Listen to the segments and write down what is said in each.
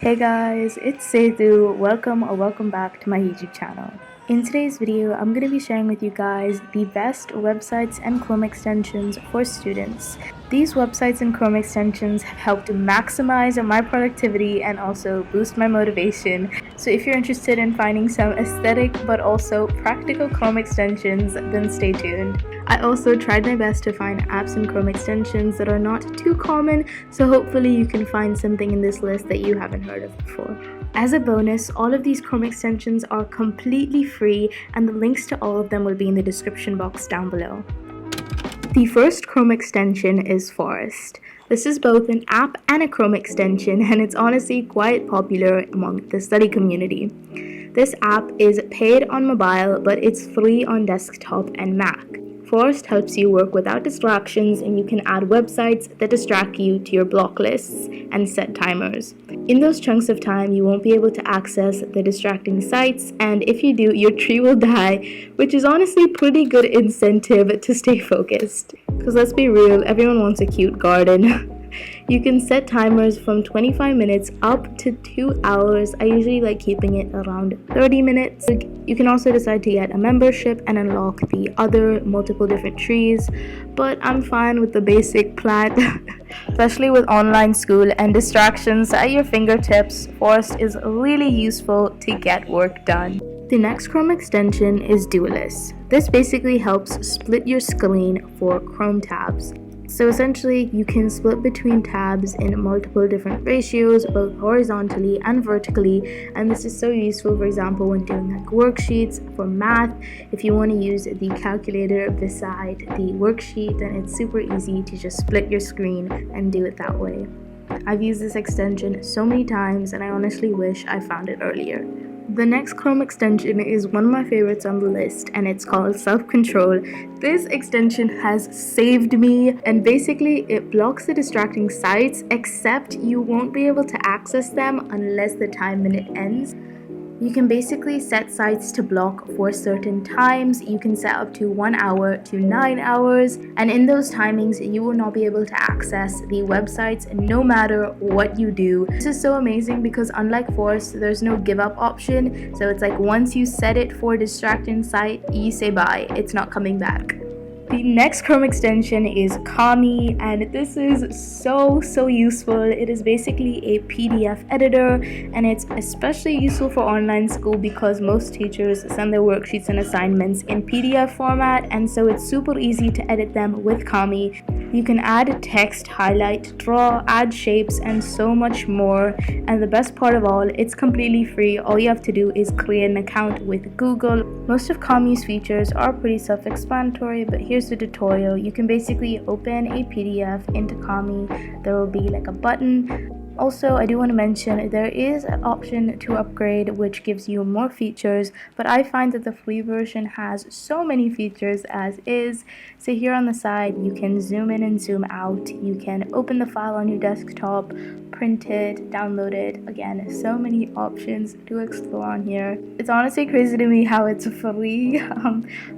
Hey guys, it's Sethu. Welcome back to my YouTube channel. In today's video, I'm going to be sharing with you guys the best websites and Chrome extensions for students. These websites and Chrome extensions have helped to maximize my productivity and also boost my motivation. So if you're interested in finding some aesthetic but also practical Chrome extensions, then stay tuned. I also tried my best to find apps and Chrome extensions that are not too common, so hopefully you can find something in this list that you haven't heard of before. As a bonus, all of these Chrome extensions are completely free, and the links to all of them will be in the description box down below. The first Chrome extension is Forest. This is both an app and a Chrome extension, and it's honestly quite popular among the study community. This app is paid on mobile, but it's free on desktop and Mac. Forest helps you work without distractions, and you can add websites that distract you to your block lists and set timers. In those chunks of time, you won't be able to access the distracting sites, and if you do, your tree will die, which is honestly pretty good incentive to stay focused. Because let's be real, everyone wants a cute garden. You can set timers from 25 minutes up to 2 hours. I usually like keeping it around 30 minutes. You can also decide to get a membership and unlock the other multiple different trees, but I'm fine with the basic plan. Especially with online school and distractions at your fingertips, Forest is really useful to get work done. The next Chrome extension is dualess. This basically helps split your screen for Chrome tabs. So essentially, you can split between tabs in multiple different ratios, both horizontally and vertically, and this is so useful, for example, when doing like worksheets for math. If you want to use the calculator beside the worksheet, then it's super easy to just split your screen and do it that way. I've used this extension so many times, and I honestly wish I found it earlier. The next Chrome extension is one of my favorites on the list, and it's called Self-Control. This extension has saved me, and basically it blocks the distracting sites, except you won't be able to access them unless the time limit ends. You can basically set sites to block for certain times. You can set up to 1 hour to 9 hours, and in those timings you will not be able to access the websites no matter what you do. This is so amazing because unlike Forest, there's no give up option. So it's like once you set it for distracting site, you say bye, it's not coming back. The next Chrome extension is Kami, and this is so useful. It is basically a PDF editor, and it's especially useful for online school because most teachers send their worksheets and assignments in PDF format, and so it's super easy to edit them with Kami. You can add text, highlight, draw, add shapes, and so much more. And the best part of all, it's completely free. All you have to do is create an account with Google. Most of Kami's features are pretty self-explanatory, but here's the tutorial. You can basically open a PDF into Kami. There will be like a button. Also, I do want to mention there is an option to upgrade, which gives you more features, but I find that the free version has so many features as is. So here on the side, you can zoom in and zoom out. You can open the file on your desktop, print it, download it. Again, so many options to explore on here. It's honestly crazy to me how it's free,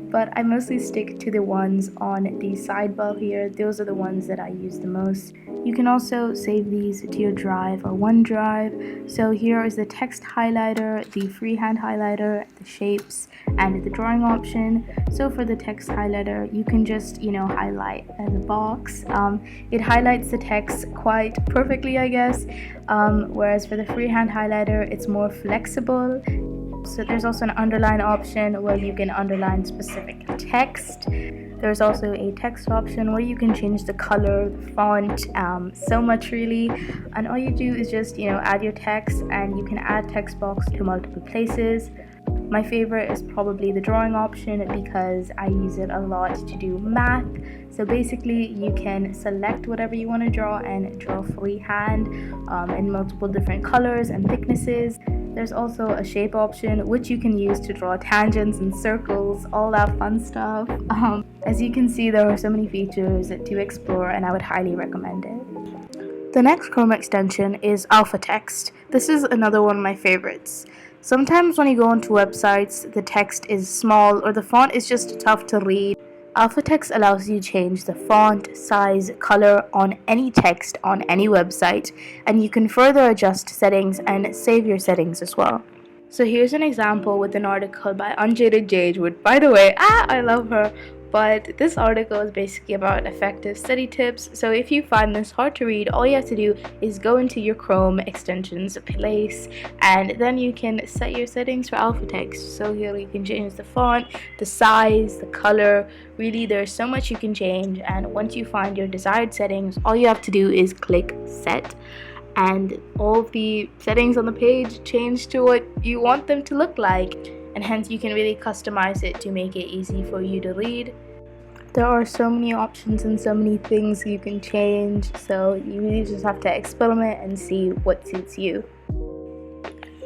but I mostly stick to the ones on the sidebar here. Those are the ones that I use the most. You can also save these to your Drive or OneDrive. So here is the text highlighter, the freehand highlighter, the shapes, and the drawing option. So for the text highlighter, you can just, highlight the box. It highlights the text quite perfectly, I guess. Whereas for the freehand highlighter, it's more flexible. So there's also an underline option where you can underline specific text. There's also a text option where you can change the color, the font, so much really. And all you do is just, add your text, and you can add text box to multiple places. My favorite is probably the drawing option because I use it a lot to do math. So basically you can select whatever you want to draw and draw freehand in multiple different colors and thicknesses. There's also a shape option which you can use to draw tangents and circles, all that fun stuff. As you can see, there are so many features to explore, and I would highly recommend it. The next Chrome extension is Alpha Text. This is another one of my favorites. Sometimes when you go onto websites, the text is small or the font is just tough to read. Alpha text allows you to change the font, size, color on any text on any website, and you can further adjust settings and save your settings as well. So here's an example with an article by Unjaded Jade, which, by the way, I love her. But this article is basically about effective study tips. So if you find this hard to read, all you have to do is go into your Chrome extensions place, and then you can set your settings for alpha text. So here you can change the font, the size, the color. Really, there's so much you can change, and once you find your desired settings, all you have to do is click set, and all the settings on the page change to what you want them to look like, and hence you can really customize it to make it easy for you to read. There are so many options and so many things you can change, so you really just have to experiment and see what suits you.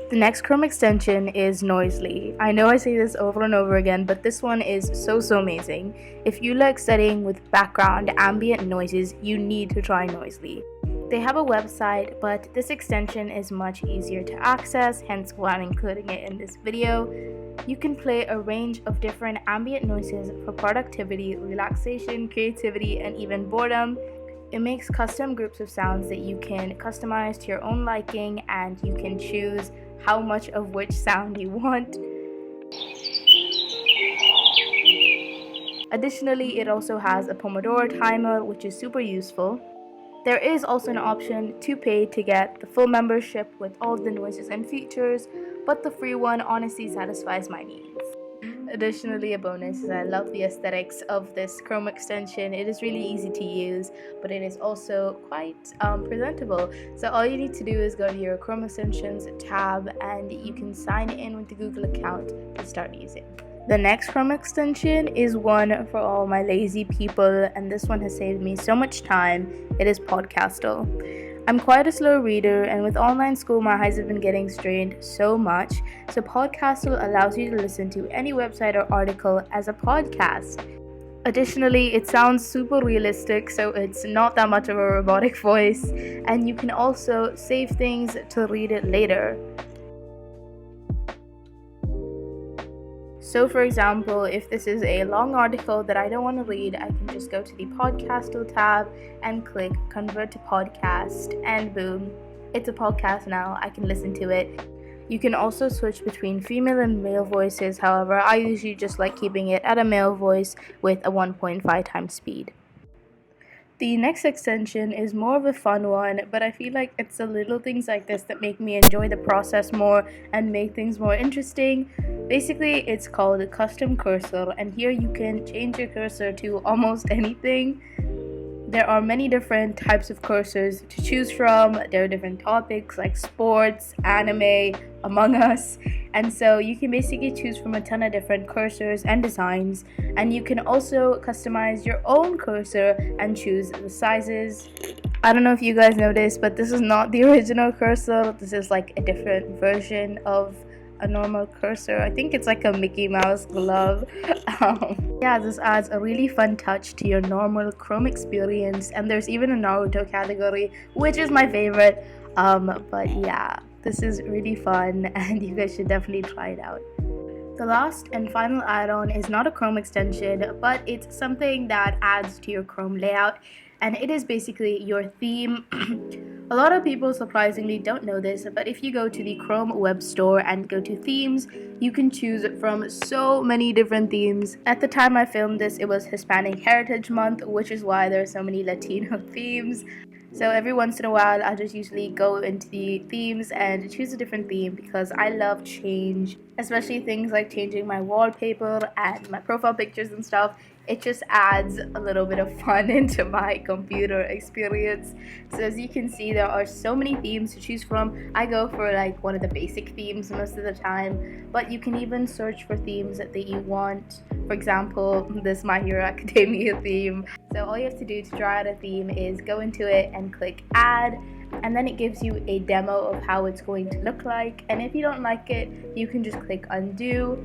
The next Chrome extension is Noisli. I know I say this over and over again, but this one is so amazing. If you like studying with background ambient noises, you need to try Noisli. They have a website, but this extension is much easier to access, hence why I'm including it in this video. You can play a range of different ambient noises for productivity, relaxation, creativity, and even boredom. It makes custom groups of sounds that you can customize to your own liking, and you can choose how much of which sound you want. Additionally, it also has a Pomodoro timer, which is super useful. There is also an option to pay to get the full membership with all the noises and features, but the free one honestly satisfies my needs. Additionally, a bonus is I love the aesthetics of this Chrome extension. It is really easy to use, but it is also quite presentable. So all you need to do is go to your Chrome extensions tab, and you can sign in with the Google account to start using. The next Chrome extension is one for all my lazy people, and this one has saved me so much time. It is Podcastle. I'm quite a slow reader, and with online school my eyes have been getting strained so much, so Podcastle allows you to listen to any website or article as a podcast. Additionally, it sounds super realistic, so it's not that much of a robotic voice, and you can also save things to read it later. So for example, if this is a long article that I don't want to read, I can just go to the Podcastle tab and click convert to podcast, and boom, it's a podcast now. I can listen to it. You can also switch between female and male voices. However, I usually just like keeping it at a male voice with a 1.5 times speed. The next extension is more of a fun one, but I feel like it's the little things like this that make me enjoy the process more and make things more interesting. Basically, it's called a custom cursor, and here you can change your cursor to almost anything. There are many different types of cursors to choose from. There are different topics like sports, anime, Among Us, and so you can basically choose from a ton of different cursors and designs, and you can also customize your own cursor and choose the sizes. I don't know if you guys noticed, but this is not the original cursor. This is like a different version of a normal cursor. I think it's like a Mickey Mouse glove. Yeah, this adds a really fun touch to your normal Chrome experience, and there's even a Naruto category, which is my favorite. But yeah, this is really fun, and you guys should definitely try it out. The last and final add-on is not a Chrome extension, but it's something that adds to your Chrome layout, and it is basically your theme. A lot of people surprisingly don't know this, but if you go to the Chrome web store and go to themes, you can choose from so many different themes. At the time I filmed this, it was Hispanic Heritage Month, which is why there are so many Latino themes. So every once in a while, I just usually go into the themes and choose a different theme because I love change, especially things like changing my wallpaper and my profile pictures and stuff. It just adds a little bit of fun into my computer experience. So as you can see, there are so many themes to choose from. I go for like one of the basic themes most of the time, but you can even search for themes that you want. For example, this My Hero Academia theme. So all you have to do to try out a theme is go into it and click add, and then it gives you a demo of how it's going to look like. And if you don't like it, you can just click undo.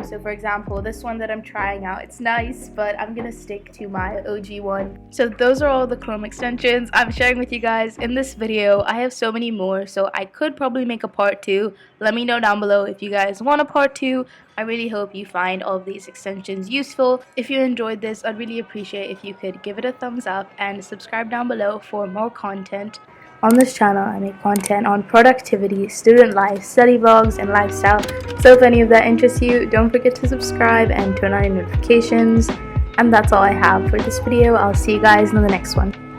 So for example, this one that I'm trying out, it's nice, but I'm gonna stick to my OG one. So those are all the Chrome extensions I'm sharing with you guys in this video. I have so many more, so I could probably make a part 2. Let me know down below if you guys want a part 2. I really hope you find all of these extensions useful. If you enjoyed this, I'd really appreciate if you could give it a thumbs up and subscribe down below for more content. On this channel, I make content on productivity, student life, study vlogs, and lifestyle. So if any of that interests you, don't forget to subscribe and turn on your notifications. And that's all I have for this video. I'll see you guys in the next one.